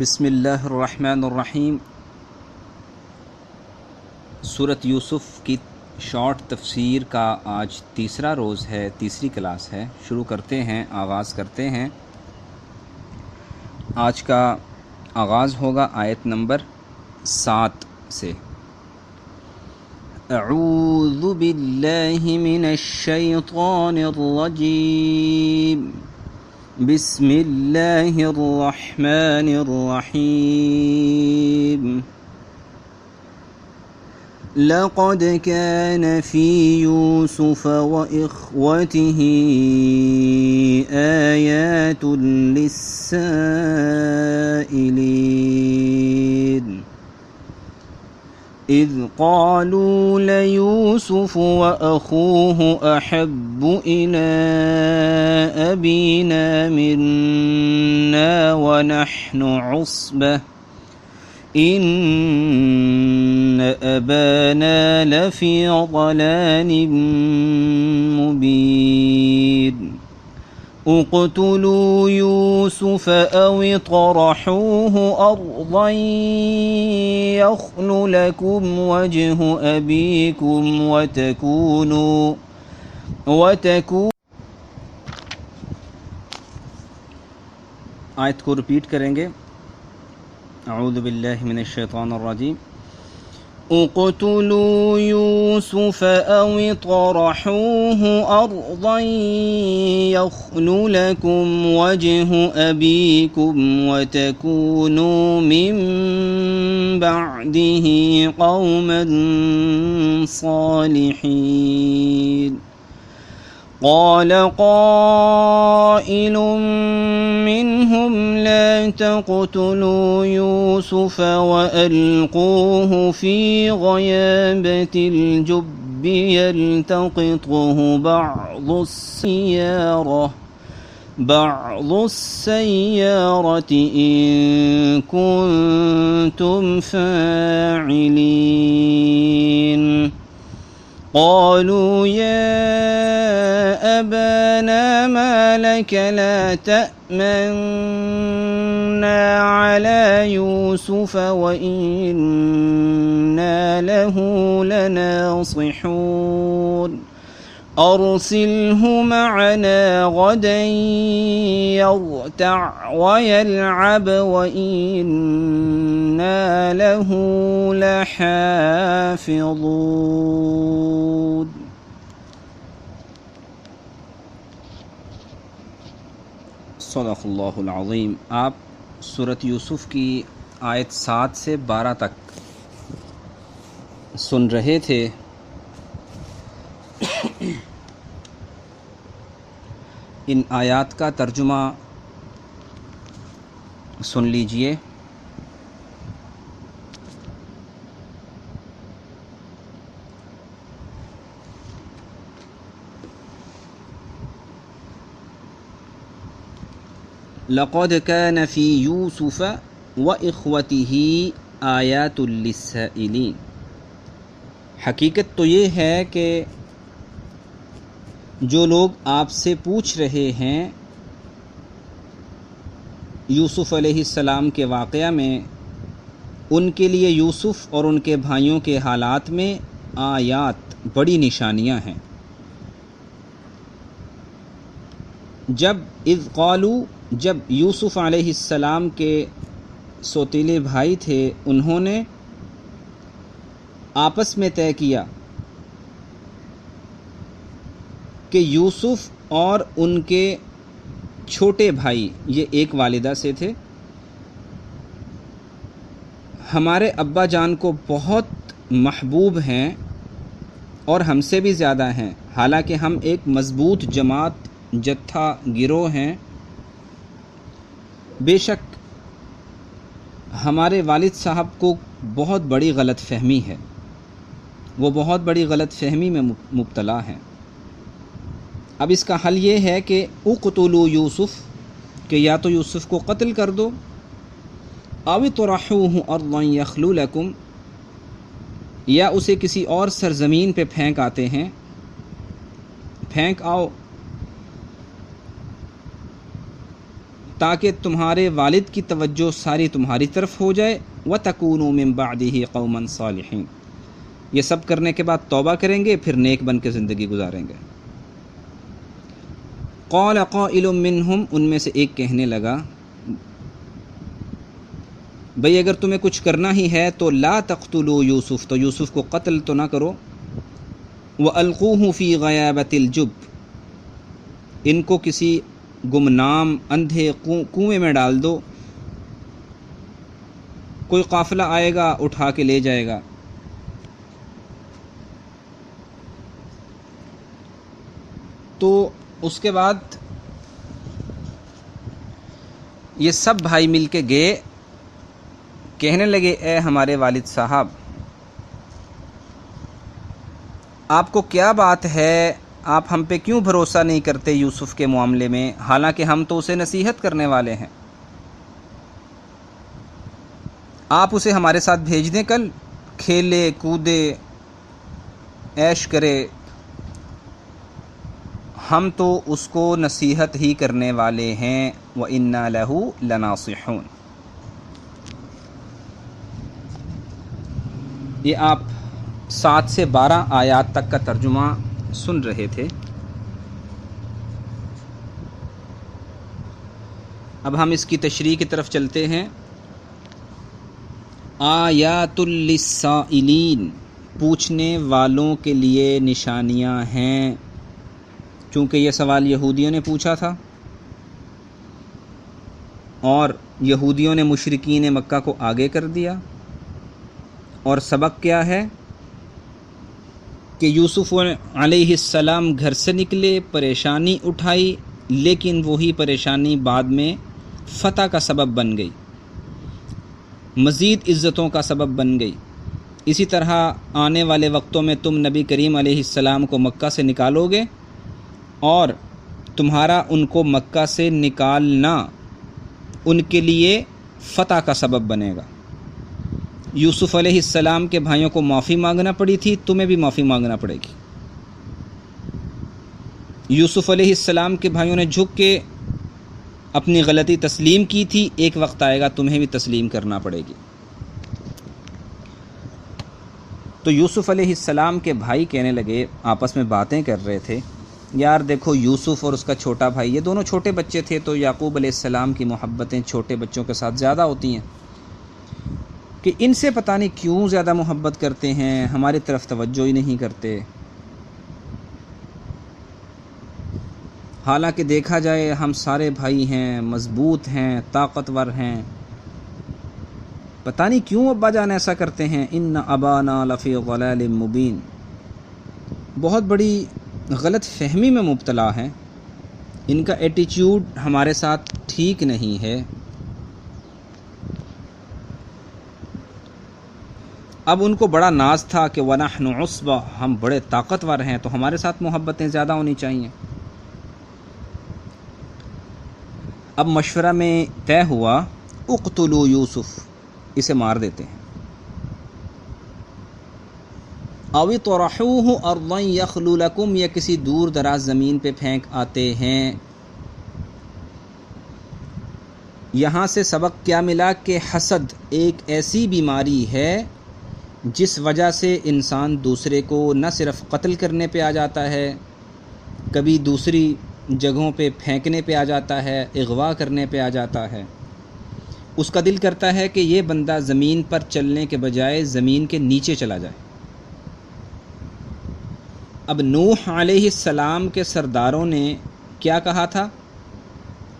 بسم اللہ الرحمن الرحیم۔ سورۃ یوسف کی شارٹ تفسیر کا آج تیسرا روز ہے، تیسری کلاس ہے۔ شروع کرتے ہیں، آغاز کرتے ہیں۔ آج کا آغاز ہوگا آیت نمبر 7 سے۔ اعوذ باللہ من الشیطان الرجیم، بسم اللہ الرحمن الرحیم۔ لقد كان في يوسف وإخوته آيات للسائلين، إذ قالوا ليوسف وأخوه أحب إلى أبينا منا ونحن عصبة إن أبانا لفي ضلال مبين، اقتلوا يوسف أو اطرحوه أرضا يخل لكم وجه أبيكم وتكونوا آیت کو ریپیٹ کریں گے۔ اعوذ باللہ من الشیطان الرجیم۔ اقتلوا يوسف أو اطرحوه أرضا يخل لكم وجه أبيكم وتكونوا من بعده قوما صالحين، قال قائل منهم لا تقتلوا يوسف وألقوه في غيابة الجب يلتقطه بعض السيارة إن كنتم فاعلين، قالوا يا أبانا ما لك لا تأمنا على يوسف وإنا له لناصحون، أرسله معنا غدا يرتع ويلعب وإنا له لحافظون۔ صدق اللہ العظیم۔ آپ سورۃ یوسف کی آیت 7 سے 12 تک سن رہے تھے۔ ان آیات کا ترجمہ سن لیجئے۔ لقد كان في يوسف وإخوته آيات للسائلين۔ حقیقت تو یہ ہے کہ جو لوگ آپ سے پوچھ رہے ہیں یوسف علیہ السلام کے واقعہ میں، ان کے لیے یوسف اور ان کے بھائیوں کے حالات میں آیات، بڑی نشانیاں ہیں۔ جب یوسف علیہ السلام کے سوتیلے بھائی تھے، انہوں نے آپس میں طے کیا کہ یوسف اور ان کے چھوٹے بھائی، یہ ایک والدہ سے تھے، ہمارے ابا جان کو بہت محبوب ہیں اور ہم سے بھی زیادہ ہیں، حالانکہ ہم ایک مضبوط جماعت، جتھا، گروہ ہیں، بے شک ہمارے والد صاحب کو بہت بڑی غلط فہمی ہے، وہ بہت بڑی غلط فہمی میں مبتلا ہیں۔ اب اس کا حل یہ ہے کہ اقتلوا یوسف، کہ یا تو یوسف کو قتل کر دو، او اطرحوہ ارضا یخل لکم، یا اسے کسی اور سرزمین پہ پھینک آتے ہیں، پھینک آؤ، تاکہ تمہارے والد کی توجہ ساری تمہاری طرف ہو جائے، وَتَكُونُوا مِن بَعْدِهِ قَوْمًا صَالِحِينَ، یہ سب کرنے کے بعد توبہ کریں گے، پھر نیک بن کے زندگی گزاریں گے۔ قَالَ قَائِلٌ مِّنْهُمْ، ان میں سے ایک کہنے لگا بھئی اگر تمہیں کچھ کرنا ہی ہے تو لا تقتلوا یوسف، تو یوسف کو قتل تو نہ کرو، وَأَلْقُوهُ فِي غَيَابَةِ الْجُبِّ، ان کو کسی گمنام اندھے کنویں میں ڈال دو، کوئی قافلہ آئے گا اٹھا کے لے جائے گا۔ تو اس کے بعد یہ سب بھائی مل کے گئے، کہنے لگے اے ہمارے والد صاحب، آپ کو کیا بات ہے، آپ ہم پہ کیوں بھروسہ نہیں کرتے یوسف کے معاملے میں، حالانکہ ہم تو اسے نصیحت کرنے والے ہیں، آپ اسے ہمارے ساتھ بھیج دیں، کل کھیلے کودے عیش کرے، ہم تو اس کو نصیحت ہی کرنے والے ہیں، وَإِنَّا لَهُ لَنَاصِحُونَ۔ یہ آپ 7 سے 12 آیات تک کا ترجمہ سن رہے تھے۔ اب ہم اس کی تشریح کی طرف چلتے ہیں۔ آیات للسائلین، پوچھنے والوں کے لیے نشانیاں ہیں، چونکہ یہ سوال یہودیوں نے پوچھا تھا اور یہودیوں نے مشرکین مکہ کو آگے کر دیا، اور سبق کیا ہے کہ یوسف علیہ السلام گھر سے نکلے، پریشانی اٹھائی، لیکن وہی پریشانی بعد میں فتح کا سبب بن گئی، مزید عزتوں کا سبب بن گئی۔ اسی طرح آنے والے وقتوں میں تم نبی کریم علیہ السلام کو مکہ سے نکالو گے، اور تمہارا ان کو مکہ سے نکالنا ان کے لیے فتح کا سبب بنے گا۔ یوسف علیہ السلام کے بھائیوں کو معافی مانگنا پڑی تھی، تمہیں بھی معافی مانگنا پڑے گی۔ یوسف علیہ السلام کے بھائیوں نے جھک کے اپنی غلطی تسلیم کی تھی، ایک وقت آئے گا تمہیں بھی تسلیم کرنا پڑے گی۔ تو یوسف علیہ السلام کے بھائی کہنے لگے، آپس میں باتیں کر رہے تھے، یار دیکھو یوسف اور اس کا چھوٹا بھائی، یہ دونوں چھوٹے بچے تھے، تو یعقوب علیہ السلام کی محبتیں چھوٹے بچوں کے ساتھ زیادہ ہوتی ہیں، کہ ان سے پتہ نہیں کیوں زیادہ محبت کرتے ہیں، ہماری طرف توجہ ہی نہیں کرتے، حالانکہ دیکھا جائے ہم سارے بھائی ہیں، مضبوط ہیں، طاقتور ہیں، پتہ نہیں کیوں ابا جان ایسا کرتے ہیں۔ ان ابانا لفی ضلال مبین، بہت بڑی غلط فہمی میں مبتلا ہیں، ان کا ایٹیچیوڈ ہمارے ساتھ ٹھیک نہیں ہے۔ اب ان کو بڑا ناز تھا کہ وَنَحْنُ عُصْبَةٌ، ہم بڑے طاقتور ہیں تو ہمارے ساتھ محبتیں زیادہ ہونی چاہیے۔ اب مشورہ میں طے ہوا، اقتلوا یوسف، اسے مار دیتے ہیں، او اطرحوہ ارضا یخل لکم، یا کسی دور دراز زمین پہ پھینک آتے ہیں۔ یہاں سے سبق کیا ملا کہ حسد ایک ایسی بیماری ہے جس وجہ سے انسان دوسرے کو نہ صرف قتل کرنے پہ آ جاتا ہے، کبھی دوسری جگہوں پہ پھینکنے پہ آ جاتا ہے، اغوا کرنے پہ آ جاتا ہے۔ اس کا دل کرتا ہے کہ یہ بندہ زمین پر چلنے کے بجائے زمین کے نیچے چلا جائے۔ اب نوح علیہ السلام کے سرداروں نے کیا کہا تھا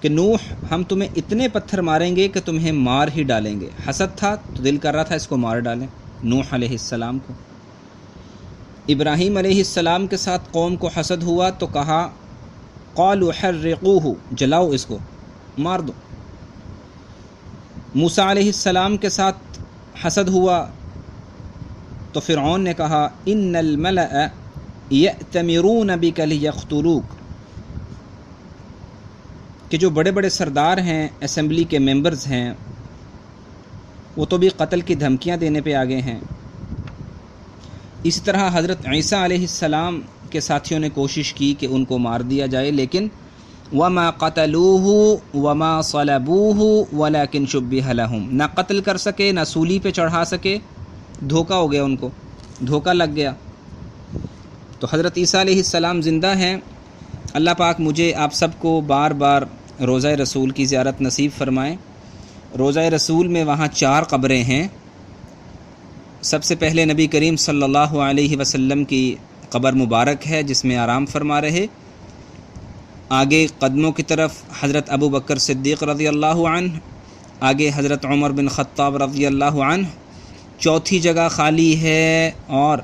کہ نوح ہم تمہیں اتنے پتھر ماریں گے کہ تمہیں مار ہی ڈالیں گے۔ حسد تھا تو دل کر رہا تھا اس کو مار ڈالیں، نوح علیہ السلام کو۔ ابراہیم علیہ السلام کے ساتھ قوم کو حسد ہوا تو کہا قالوا حرقوہ، جلاؤ اس کو، مار دو۔ موسیٰ علیہ السلام کے ساتھ حسد ہوا تو فرعون نے کہا ان الملأ یأتمرون بک لیقتلوک، کہ جو بڑے بڑے سردار ہیں، اسمبلی کے ممبرز ہیں، وہ تو بھی قتل کی دھمکیاں دینے پہ آگے ہیں۔ اسی طرح حضرت عیسیٰ علیہ السلام کے ساتھیوں نے کوشش کی کہ ان کو مار دیا جائے، لیکن وما قتلوه وما صلبوه ولكن شبه لهم، نہ قتل کر سکے نہ سولی پہ چڑھا سکے، دھوکہ ہو گیا، ان کو دھوکہ لگ گیا۔ تو حضرت عیسیٰ علیہ السلام زندہ ہیں۔ اللہ پاک مجھے آپ سب کو بار بار روضہ رسول کی زیارت نصیب فرمائیں۔ روضہ رسول میں وہاں 4 قبریں ہیں۔ سب سے پہلے نبی کریم صلی اللہ علیہ وسلم کی قبر مبارک ہے جس میں آرام فرما رہے۔ آگے قدموں کی طرف حضرت ابو بکر صدیق رضی اللہ عنہ، آگے حضرت عمر بن خطاب رضی اللہ عنہ۔ چوتھی جگہ خالی ہے، اور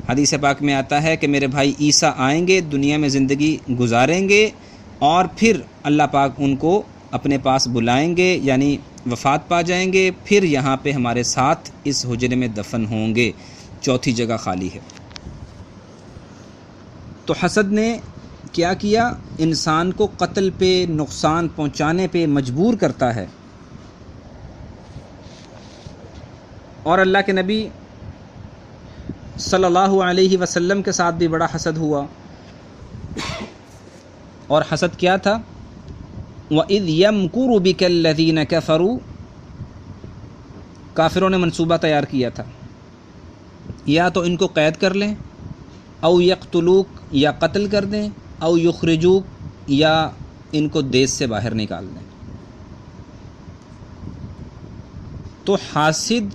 حدیث پاک میں آتا ہے کہ میرے بھائی عیسیٰ آئیں گے، دنیا میں زندگی گزاریں گے، اور پھر اللہ پاک ان کو اپنے پاس بلائیں گے، یعنی وفات پا جائیں گے، پھر یہاں پہ ہمارے ساتھ اس حجرے میں دفن ہوں گے۔ چوتھی جگہ خالی ہے۔ تو حسد نے کیا کیا؟ انسان کو قتل پہ، نقصان پہنچانے پہ مجبور کرتا ہے۔ اور اللہ کے نبی صلی اللہ علیہ وسلم کے ساتھ بھی بڑا حسد ہوا، اور حسد کیا تھا؟ وَإِذْ يَمْكُرُ بِكَ الَّذِينَ كَفَرُوا، کافروں نے منصوبہ تیار کیا تھا، یا تو ان کو قید کر لیں، او یقتلوک، یا قتل کر دیں، او یخرجوک، یا ان کو دیس سے باہر نکال دیں۔ تو حاسد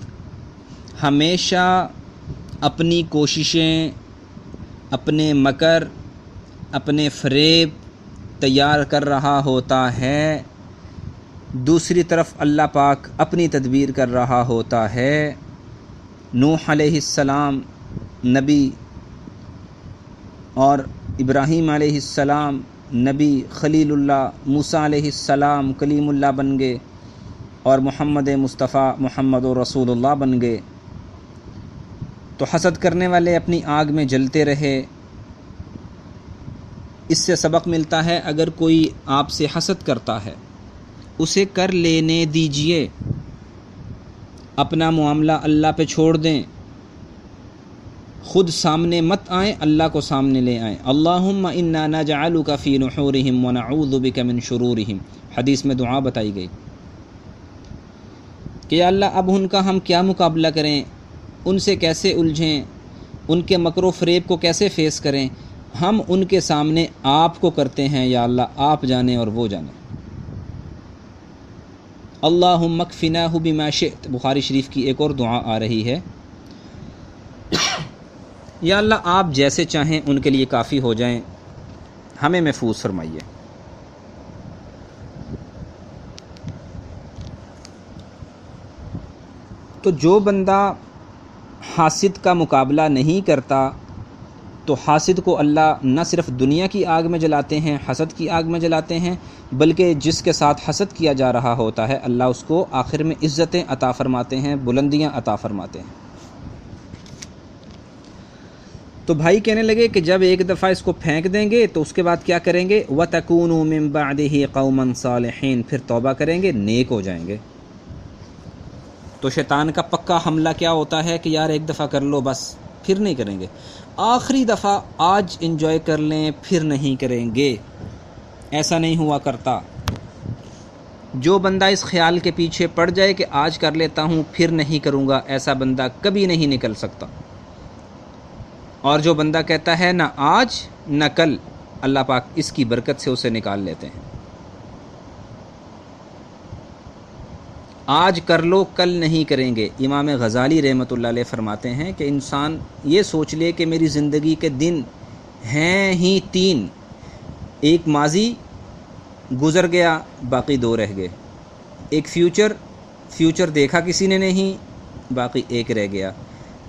ہمیشہ اپنی کوششیں، اپنے مکر، اپنے فریب تیار کر رہا ہوتا ہے، دوسری طرف اللہ پاک اپنی تدبیر کر رہا ہوتا ہے۔ نوح علیہ السلام نبی، اور ابراہیم علیہ السلام نبی، خلیل اللہ، موسیٰ علیہ السلام کلیم اللہ بن گئے، اور محمد مصطفیٰ محمد رسول اللہ بن گئے۔ تو حسد کرنے والے اپنی آگ میں جلتے رہے۔ اس سے سبق ملتا ہے، اگر کوئی آپ سے حسد کرتا ہے اسے کر لینے دیجئے، اپنا معاملہ اللہ پہ چھوڑ دیں، خود سامنے مت آئیں، اللہ کو سامنے لے آئیں۔ اللہم انا نجعلک فی نحورہم ونعوذ بک من شرورہم، حدیث میں دعا بتائی گئی کہ یا اللہ اب ان کا ہم کیا مقابلہ کریں، ان سے کیسے الجھیں، ان کے مکر و فریب کو کیسے فیس کریں، ہم ان کے سامنے آپ کو کرتے ہیں، یا اللہ آپ جانیں اور وہ جانیں۔ اللہم اکفناہ بما شئت، بخاری شریف کی ایک اور دعا آ رہی ہے، یا اللہ آپ جیسے چاہیں ان کے لیے کافی ہو جائیں، ہمیں محفوظ فرمائیے۔ تو جو بندہ حاسد کا مقابلہ نہیں کرتا تو حاسد کو اللہ نہ صرف دنیا کی آگ میں جلاتے ہیں، حسد کی آگ میں جلاتے ہیں، بلکہ جس کے ساتھ حسد کیا جا رہا ہوتا ہے اللہ اس کو آخر میں عزتیں عطا فرماتے ہیں، بلندیاں عطا فرماتے ہیں۔ تو بھائی کہنے لگے کہ جب ایک دفعہ اس کو پھینک دیں گے تو اس کے بعد کیا کریں گے؟ وَتَكُونُوا مِن بَعْدِهِ قَوْمًا صَالِحِينَ، پھر توبہ کریں گے، نیک ہو جائیں گے۔ تو شیطان کا پکا حملہ کیا ہوتا ہے کہ یار ایک دفعہ کر لو بس، پھر نہیں کریں گے، آخری دفعہ آج انجوائے کر لیں پھر نہیں کریں گے۔ ایسا نہیں ہوا کرتا۔ جو بندہ اس خیال کے پیچھے پڑ جائے کہ آج کر لیتا ہوں پھر نہیں کروں گا، ایسا بندہ کبھی نہیں نکل سکتا۔ اور جو بندہ کہتا ہے نہ آج نہ کل، اللہ پاک اس کی برکت سے اسے نکال لیتے ہیں۔ آج کر لو کل نہیں کریں گے۔ امام غزالی رحمۃ اللہ علیہ فرماتے ہیں کہ انسان یہ سوچ لے کہ میری زندگی کے دن ہیں ہی 3، ایک ماضی گزر گیا، باقی 2 رہ گئے، ایک فیوچر دیکھا کسی نے نہیں، باقی 1 رہ گیا۔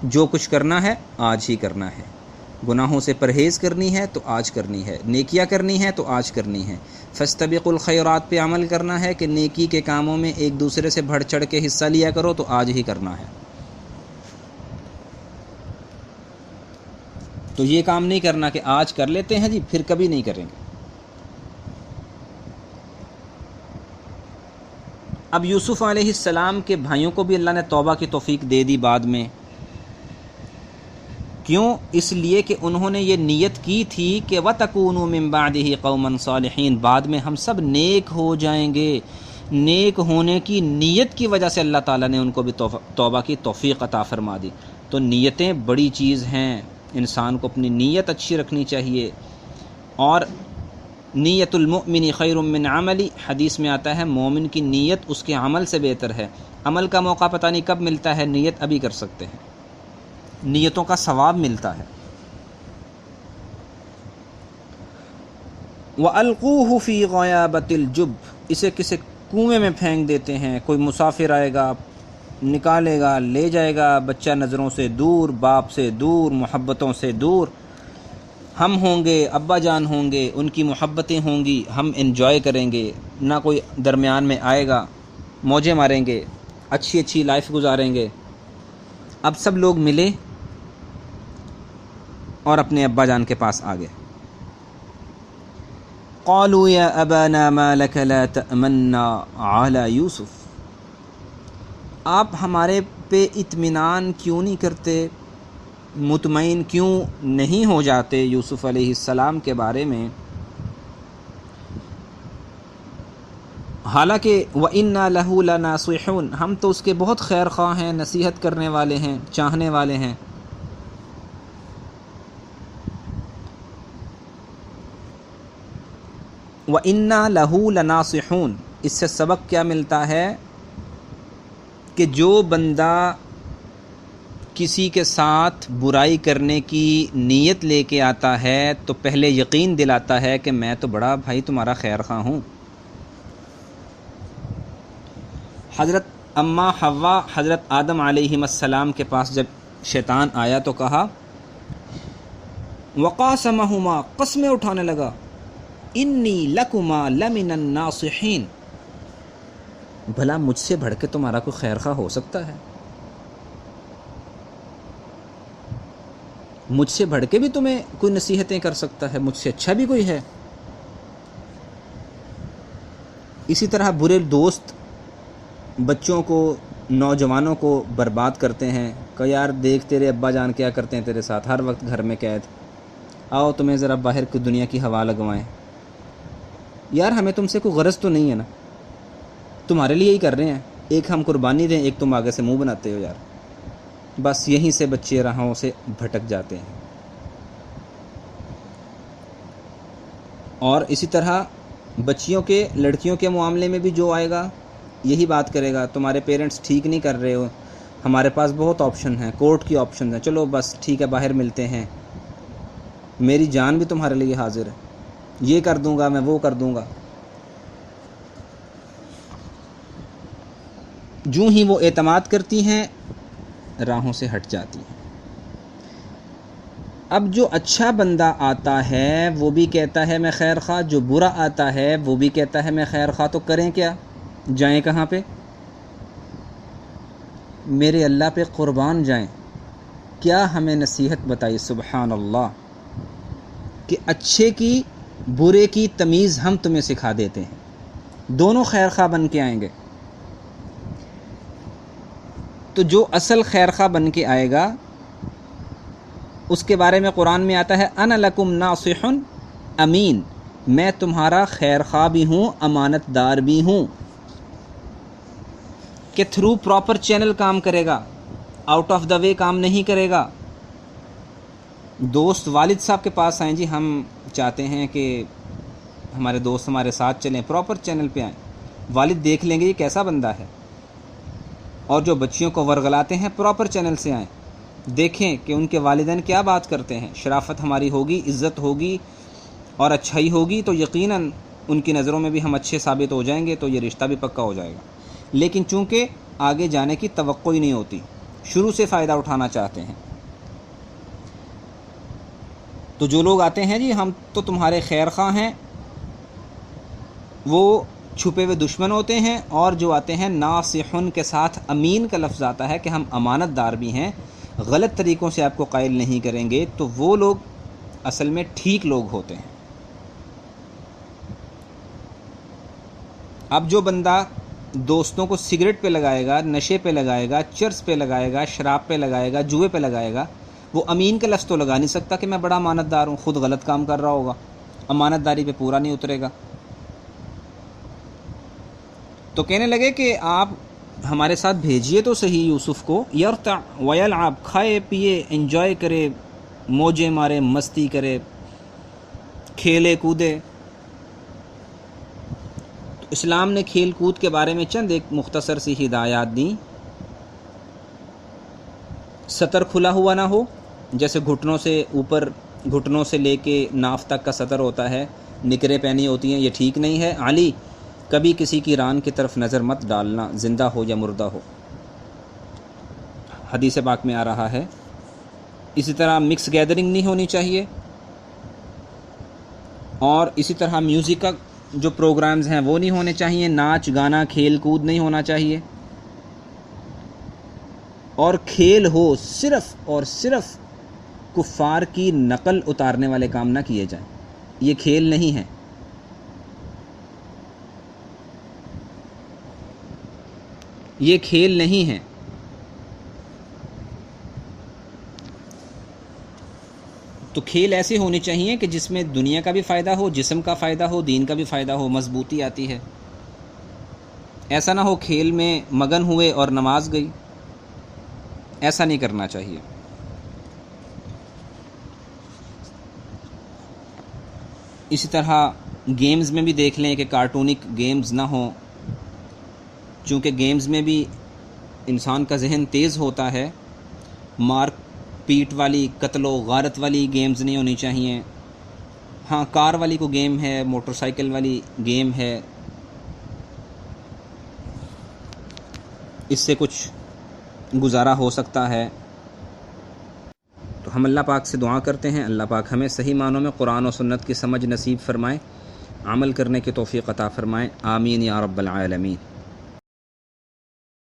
جو کچھ کرنا ہے آج ہی کرنا ہے، گناہوں سے پرہیز کرنی ہے تو آج کرنی ہے، نیکیاں کرنی ہے تو آج کرنی ہے، فاستبقوا الخیرات پہ عمل کرنا ہے کہ نیکی کے کاموں میں ایک دوسرے سے بڑھ چڑھ کے حصہ لیا کرو تو آج ہی کرنا ہے۔ تو یہ کام نہیں کرنا کہ آج کر لیتے ہیں جی پھر کبھی نہیں کریں گے۔ اب یوسف علیہ السلام کے بھائیوں کو بھی اللہ نے توبہ کی توفیق دے دی بعد میں، کیوں؟ اس لیے کہ انہوں نے یہ نیت کی تھی کہ وَتَكُونُوا مِن بَعْدِهِ قَوْمًا صَالِحِينَ، بعد میں ہم سب نیک ہو جائیں گے۔ نیک ہونے کی نیت کی وجہ سے اللہ تعالیٰ نے ان کو بھی توبہ کی توفیق عطا فرما دی۔ تو نیتیں بڑی چیز ہیں، انسان کو اپنی نیت اچھی رکھنی چاہیے۔ اور نیت المؤمن خیر من عملی، حدیث میں آتا ہے مومن کی نیت اس کے عمل سے بہتر ہے۔ عمل کا موقع پتہ نہیں کب ملتا ہے، نیت ابھی کر سکتے ہیں، نیتوں کا ثواب ملتا ہے۔ وَأَلْقُوهُ فِي غَيَابَةِ الْجُبِّ، اسے کسی کنویں میں پھینک دیتے ہیں۔ کوئی مسافر آئے گا، نکالے گا، لے جائے گا، بچہ نظروں سے دور، باپ سے دور، محبتوں سے دور۔ ہم ہوں گے، ابا جان ہوں گے، ان کی محبتیں ہوں گی، ہم انجوائے کریں گے، نہ کوئی درمیان میں آئے گا، موجیں ماریں گے، اچھی اچھی لائف گزاریں گے۔ اب سب لوگ ملے اور اپنے ابا جان کے پاس آ گئے۔ قالوا یا ابانا ما لک لا تأمنا علی یوسف، آپ ہمارے پہ اطمینان کیوں نہیں کرتے، مطمئن کیوں نہیں ہو جاتے یوسف علیہ السلام کے بارے میں؟ حالانکہ وَإِنَّا لَهُ لَنَاصِحُونَ، ہم تو اس کے بہت خیر خواہ ہیں، نصیحت کرنے والے ہیں، چاہنے والے ہیں۔ وَإِنَّا لَهُ لَنَاصِحُونَ، اس سے سبق کیا ملتا ہے کہ جو بندہ کسی کے ساتھ برائی کرنے کی نیت لے کے آتا ہے تو پہلے یقین دلاتا ہے کہ میں تو بڑا بھائی تمہارا خیر خواہ ہوں۔ حضرت اماں حوا حضرت آدم علیہ السلام کے پاس جب شیطان آیا تو کہا وقاسمہما، قسمیں اٹھانے لگا، انی لکما لمن الناصحین، بھلا مجھ سے بڑھ کے تمہارا کوئی خیر خواہ ہو سکتا ہے؟ مجھ سے بڑھ کے بھی تمہیں کوئی نصیحتیں کر سکتا ہے؟ مجھ سے اچھا بھی کوئی ہے؟ اسی طرح برے دوست بچوں کو، نوجوانوں کو برباد کرتے ہیں کہ یار دیکھ تیرے ابا جان کیا کرتے ہیں تیرے ساتھ، ہر وقت گھر میں قید، آؤ تمہیں ذرا باہر کی دنیا کی ہوا لگوائیں۔ یار ہمیں تم سے کوئی غرض تو نہیں ہے نا، تمہارے لیے ہی کر رہے ہیں، ایک ہم قربانی دیں، ایک تم آگے سے منہ بناتے ہو۔ یار بس یہیں سے بچے راہوں سے بھٹک جاتے ہیں۔ اور اسی طرح بچیوں کے، لڑکیوں کے معاملے میں بھی جو آئے گا یہی بات کرے گا، تمہارے پیرنٹس ٹھیک نہیں کر رہے ہو، ہمارے پاس بہت آپشن ہیں، کورٹ کی آپشن ہیں، چلو بس ٹھیک ہے باہر ملتے ہیں، میری جان بھی تمہارے لیے حاضر ہے، یہ کر دوں گا میں، وہ کر دوں گا۔ جو ہی وہ اعتماد کرتی ہیں راہوں سے ہٹ جاتی ہیں۔ اب جو اچھا بندہ آتا ہے وہ بھی کہتا ہے میں خیر خواہ، جو برا آتا ہے وہ بھی کہتا ہے میں خیر خواہ، تو کریں کیا؟ جائیں کہاں پہ؟ میرے اللہ پہ قربان جائیں۔ کیا ہمیں نصیحت بتائی، سبحان اللہ، کہ اچھے کی برے کی تمیز ہم تمہیں سکھا دیتے ہیں، دونوں خیر خواہ بن کے آئیں گے۔ تو جو اصل خیر خواہ بن کے آئے گا اس کے بارے میں قرآن میں آتا ہے انا لکم ناصح امین، میں تمہارا خیر خواہ بھی ہوں، امانت دار بھی ہوں، کہ تھرو پراپر چینل کام کرے گا، آؤٹ آف دا وے کام نہیں کرے گا۔ دوست والد صاحب کے پاس آئیں، جی ہم چاہتے ہیں کہ ہمارے دوست ہمارے ساتھ چلیں، پراپر چینل پہ آئیں، والد دیکھ لیں گے یہ کیسا بندہ ہے۔ اور جو بچیوں کو ورغلاتے ہیں پراپر چینل سے آئیں، دیکھیں کہ ان کے والدین کیا بات کرتے ہیں، شرافت ہماری ہوگی، عزت ہوگی اور اچھائی ہوگی تو یقیناً ان کی نظروں میں بھی ہم اچھے ثابت ہو جائیں گے، تو یہ رشتہ بھی پکا ہو جائے گا۔ لیکن چونکہ آگے جانے کی توقع ہی نہیں ہوتی، شروع سے فائدہ اٹھانا چاہتے ہیں، تو جو لوگ آتے ہیں جی ہم تو تمہارے خیر خواہ ہیں، وہ چھپے ہوئے دشمن ہوتے ہیں۔ اور جو آتے ہیں ناصحن کے ساتھ امین کا لفظ آتا ہے کہ ہم امانت دار بھی ہیں، غلط طریقوں سے آپ کو قائل نہیں کریں گے، تو وہ لوگ اصل میں ٹھیک لوگ ہوتے ہیں۔ اب جو بندہ دوستوں کو سگریٹ پہ لگائے گا، نشے پہ لگائے گا، چرس پہ لگائے گا، شراب پہ لگائے گا، جوئے پہ لگائے گا، وہ امین کا لفظ تو لگا نہیں سکتا کہ میں بڑا امانت دار ہوں، خود غلط کام کر رہا ہوگا، امانت داری پہ پورا نہیں اترے گا۔ تو کہنے لگے کہ آپ ہمارے ساتھ بھیجیے تو صحیح یوسف کو، یرتع ویلعب، کھائے پیے، انجوائے کرے، موجے مارے، مستی کرے، کھیلے کودے۔ تو اسلام نے کھیل کود کے بارے میں چند ایک مختصر سی ہدایات دیں۔ سطر کھلا ہوا نہ ہو، جیسے گھٹنوں سے اوپر، گھٹنوں سے لے کے ناف تک کا سطر ہوتا ہے، نکریں پہنی ہوتی ہیں، یہ ٹھیک نہیں ہے۔ علی، کبھی کسی کی ران کی طرف نظر مت ڈالنا، زندہ ہو یا مردہ ہو، حدیث پاک میں آ رہا ہے۔ اسی طرح مکس گیدرنگ نہیں ہونی چاہیے، اور اسی طرح میوزک کا جو پروگرامز ہیں وہ نہیں ہونے چاہیے، ناچ گانا کھیل کود نہیں ہونا چاہیے، اور کھیل ہو صرف اور صرف کفار کی نقل اتارنے والے کام نہ کیے جائیں، یہ کھیل نہیں ہے۔ یہ کھیل نہیں ہے۔ تو کھیل ایسے ہونے چاہیے کہ جس میں دنیا کا بھی فائدہ ہو، جسم کا فائدہ ہو، دین کا بھی فائدہ ہو، مضبوطی آتی ہے۔ ایسا نہ ہو کھیل میں مگن ہوئے اور نماز گئی، ایسا نہیں کرنا چاہیے۔ اسی طرح گیمز میں بھی دیکھ لیں کہ کارٹونک گیمز نہ ہوں، چونکہ گیمز میں بھی انسان کا ذہن تیز ہوتا ہے۔ مار پیٹ والی، قتل و غارت والی گیمز نہیں ہونی چاہیے۔ ہاں، کار والی کو گیم ہے، موٹر سائیکل والی گیم ہے، اس سے کچھ گزارا ہو سکتا ہے۔ تو ہم اللہ پاک سے دعا کرتے ہیں، اللہ پاک ہمیں صحیح معنوں میں قرآن و سنت کی سمجھ نصیب فرمائے، عمل کرنے کی توفیق عطا فرمائے، آمین یا رب العالمین۔